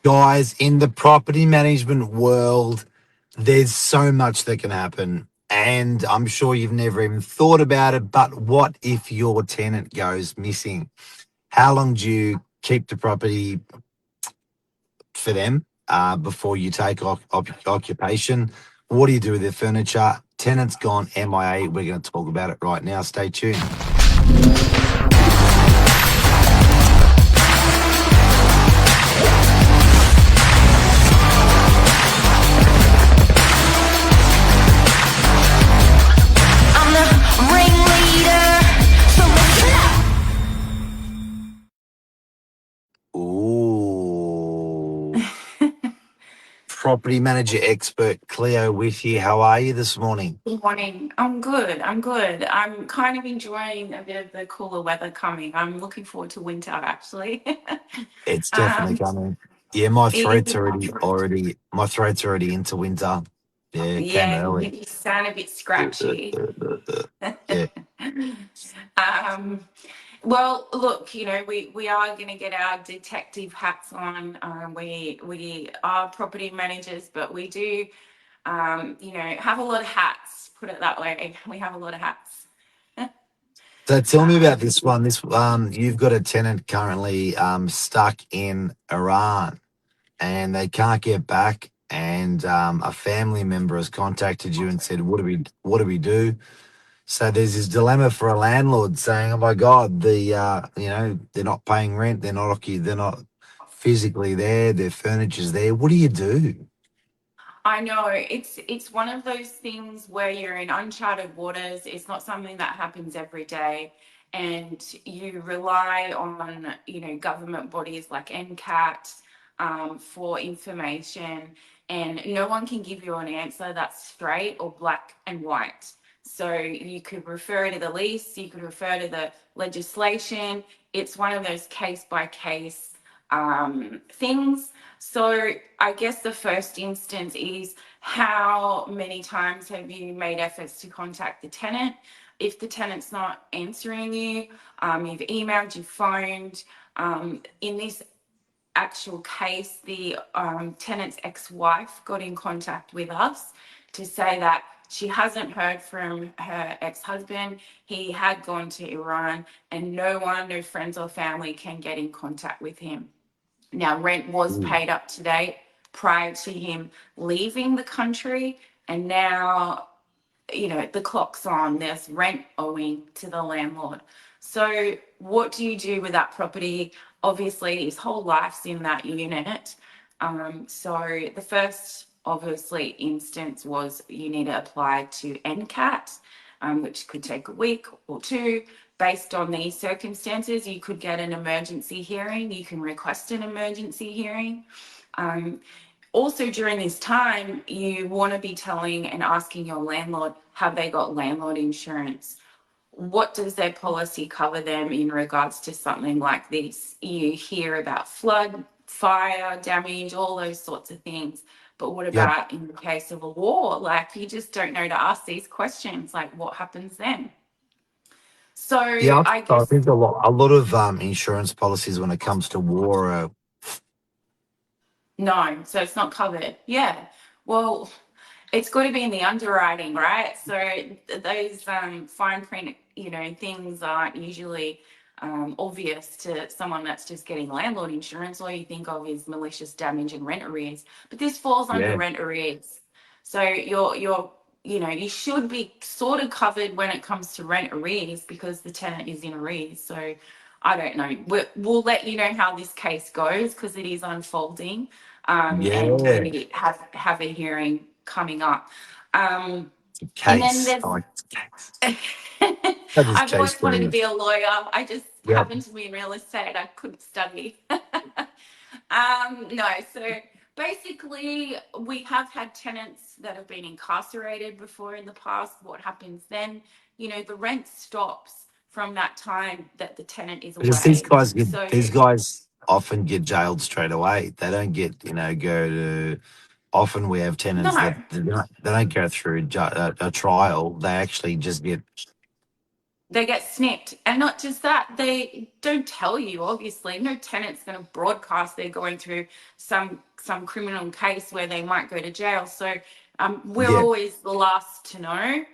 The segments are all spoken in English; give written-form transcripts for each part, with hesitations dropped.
Guys, in the property management world, there's so much that can happen. And I'm sure you've never even thought about it, but what if your tenant goes missing? How long do you keep the property for them before you take occupation? What do you do with their furniture? Tenant's gone MIA. We're going to talk about it right now. Stay tuned. I'm the ringleader, so listen Ooh. Property manager expert Cleo with you. How are you this morning? Good morning. I'm good. I'm good. I'm kind of enjoying a bit of the cooler weather coming. I'm looking forward to winter actually. It's definitely um, coming. Yeah, my it throat's already my throat's already into winter. Yeah, it came yeah, early. you sound a bit scratchy. Yeah, um, well, look, we are going to get our detective hats on. We are property managers, but we do, have a lot of hats. Put it that way. We have a lot of hats. so tell me about Um, this one. This you've got a tenant currently stuck in Iran and they can't get back. And a family member has contacted you and said, "What do we do?" So there's this dilemma for a landlord saying, "Oh my God, they're not paying rent, they're not physically there, their furniture's there. What do you do?" I know it's one of those things where you're in uncharted waters. It's not something that happens every day, and you rely on government bodies like NCAT for information, and no one can give you an answer that's straight or black and white. So you could refer to the lease, you could refer to the legislation. It's one of those case by case things. So I guess the first instance is how many times have you made efforts to contact the tenant? If the tenant's not answering you, you've emailed, you've phoned. In this actual case, the tenant's ex-wife got in contact with us to say that she hasn't heard from her ex-husband. He had gone to Iran, and no one, no friends or family can get in contact with him. Now, rent was Mm. paid up to date prior to him leaving the country, and now, the clock's on. There's rent owing to the landlord. So, what do you do with that property? Obviously, his whole life's in that unit. So, the first, obviously, instance was you need to apply to NCAT, which could take a week or two. Based on these circumstances, you could get an emergency hearing. You can request an emergency hearing. Um, Also, during this time, you want to be telling and asking your landlord, have they got landlord insurance? What does their policy cover them in regards to something like this? You hear about flood, fire, damage, all those sorts of things. But what Yep. about in the case of a war? Like, you just don't know to ask these questions. Like, what happens then? So, Yeah, I I guess think a lot of insurance policies when it comes to war are no, so it's not covered. Yeah. Well, it's got to be in the underwriting, right? So those fine print, things aren't usually obvious to someone that's just getting landlord insurance. All you think of is malicious damage and rent arrears, but this falls under yeah. rent arrears. So you should be sort of covered when it comes to rent arrears because the tenant is in arrears. So I don't know. We'll let you know how this case goes because it is unfolding, and Yeah. we have a hearing coming up. Um, and then Case. I there's, like case. That is I've case always wanted to studies. be a lawyer. I just Yep. happened to be in real estate. I couldn't study. No, so basically, we have had tenants that have been incarcerated before in the past. What happens then? The rent stops from that time that the tenant is Because away. So, these guys often get jailed straight away. They don't get, go to. Often we have tenants no, that they don't go through a trial. They actually just get they get snipped. And not just that, they don't tell you, obviously. No tenant's going to broadcast they're going through some criminal case where they might go to jail. So we're Yeah. always the last to know.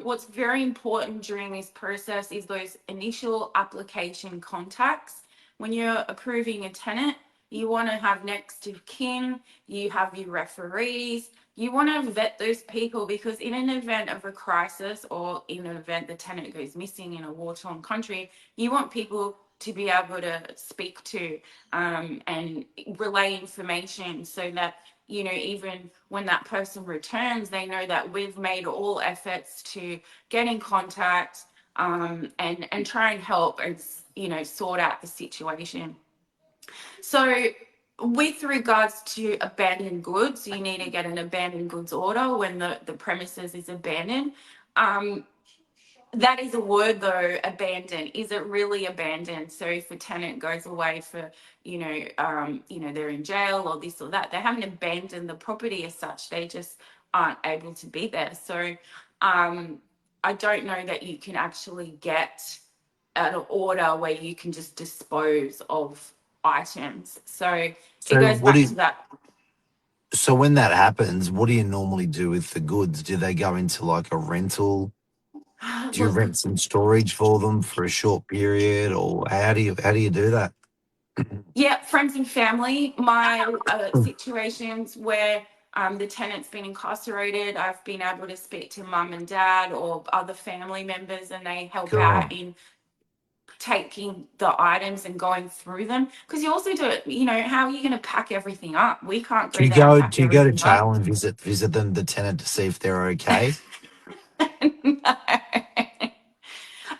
What's very important during this process is those initial application contacts. When you're approving a tenant, you want to have next of kin, you have your referees, you want to vet those people, because in an event of a crisis, or in an event the tenant goes missing in a war-torn country, you want people to be able to speak to and relay information, so that even when that person returns, they know that we've made all efforts to get in contact and try and help and sort out the situation. So with regards to abandoned goods, you need to get an abandoned goods order when the premises is abandoned. That is a word though, abandoned. Is it really abandoned? So if a tenant goes away for, they're in jail or this or that, they haven't abandoned the property as such. They just aren't able to be there. So I don't know that you can actually get an order where you can just dispose of items. So it So goes what do back you, to that. so when that happens, what do you normally do with the goods? Do they go into like a rental? Do you Look, rent some storage for them for a short period, or how do you do that? yeah, friends and family. My situations where the tenant's been incarcerated, I've been able to speak to mum and dad or other family members, and they help out God. in taking the items and going through them. Because you also do it, how are you going to pack everything up? We can't Do go you there and go pack do you go to everything up. jail and visit them, the tenant, to see if they're okay? No.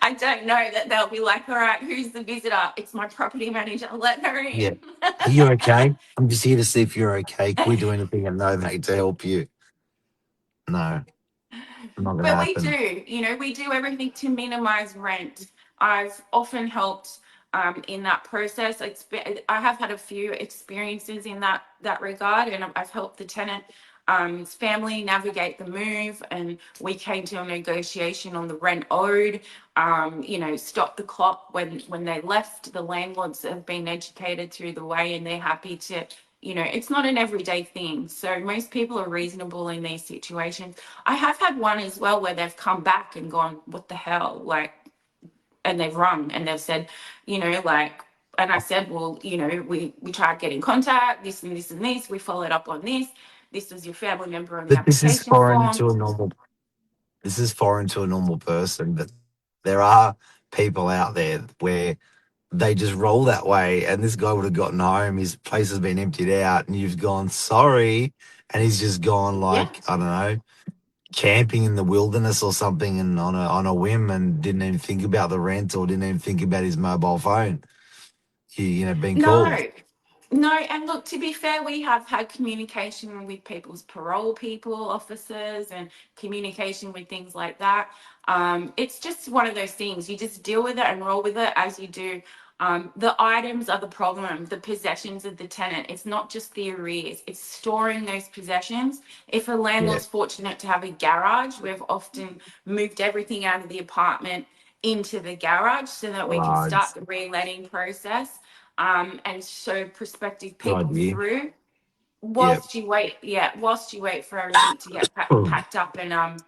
I don't know that they'll be like, all right, who's the visitor? It's my property manager. Let her Yeah. in. Are you okay? I'm just here to see if you're okay. Can we do anything in Novate to help you? No, not gonna But we happen. do, we do everything to minimize rent. I've often helped in that process. I have had a few experiences in that regard, and I've helped the tenant family navigate the move, and we came to a negotiation on the rent owed. Stop the clock when they left. The landlords have been educated through the way, and they're happy to. It's not an everyday thing. So most people are reasonable in these situations. I have had one as well where they've come back and gone, what the hell? Like, and they've rung and they've said, like, and I said, well, we tried getting contact, this and this and this. We followed up on this. This was your family member on the But this is application foreign form. to a normal. This is foreign to a normal person. But there are people out there where they just roll that way. And this guy would have gotten home. His place has been emptied out, and you've gone sorry, and he's just gone Yeah. like, I don't know, camping in the wilderness or something, and on a whim, and didn't even think about the rent, or didn't even think about his mobile phone. Being called. No, no, and look, to be fair, we have had communication with people's parole people, officers, and communication with things like that. It's just one of those things. You just deal with it and roll with it as you do. The items are the problem, the possessions of the tenant. It's not just the arrears, it's storing those possessions. If a Yeah. landlord's fortunate to have a garage, we've often moved everything out of the apartment into the garage so that we can Large. start the reletting process and show prospective Good people idea. through Yeah. whilst you wait for everything to get packed up and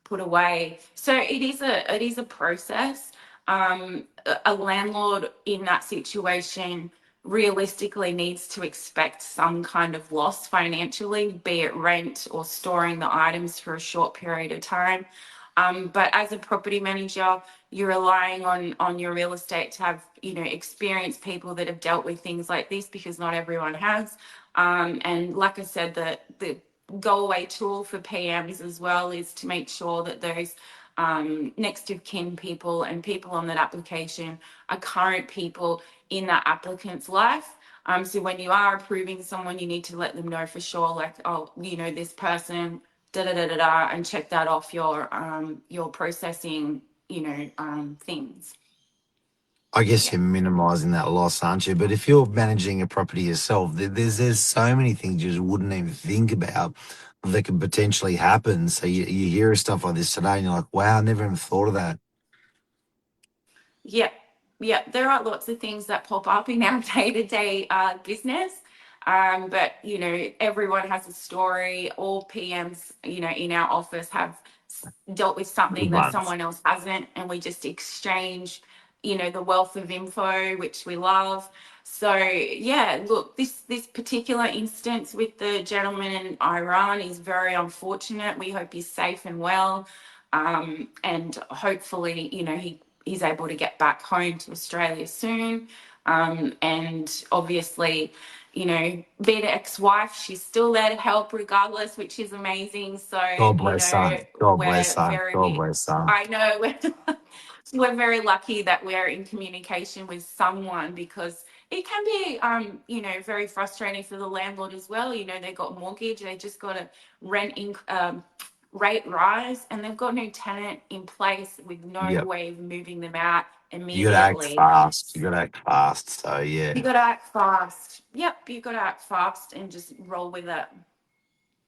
put away. So it is a process. A landlord in that situation realistically needs to expect some kind of loss financially, be it rent or storing the items for a short period of time. But as a property manager, you're relying on your real estate to have experienced people that have dealt with things like this, because not everyone has. And like I said, the go away tool for PMs as well is to make sure that those next of kin people and people on that application are current people in that applicant's life. So when you are approving someone, you need to let them know for sure, like, oh, this person, da da da da da, and check that off your processing, things. I guess Yeah. you're minimizing that loss, aren't you? But if you're managing a property yourself, there's so many things you just wouldn't even think about that could potentially happen. So you hear stuff like this today, and you're like, wow, I never even thought of that. Yeah, yeah. There are lots of things that pop up in our day-to-day business. But everyone has a story. All PMs, in our office have dealt with something Good that ones. someone else hasn't, and we just exchange, the wealth of info, which we love. So yeah, look, this particular instance with the gentleman in Iran is very unfortunate. We hope he's safe and well, and hopefully, he's able to get back home to Australia soon. And obviously, being an ex-wife, she's still there to help regardless, which is amazing. So, God bless her. God bless we're her. God very, bless her. I know we're very lucky that we're in communication with someone, because it can be, very frustrating for the landlord as well. They got mortgage, they just got a rate rise, and they've got no tenant in place with no Yep. way of moving them out You got to act immediately. fast. You got to act fast. So You yeah, got to act fast. Yep, you got to act fast and just roll with it.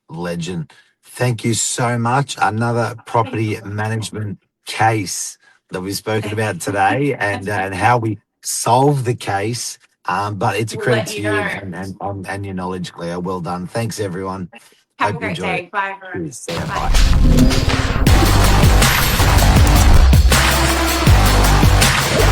legend. Thank you so much. Another property management case that we've spoken about today, and how we solve the case. But it's a We'll credit let to you you know. and your knowledge, Claire. Well done. Thanks, everyone. Have a Hope you great enjoyed it. day. Bye, everyone. Cheers. See ya. Bye. Bye.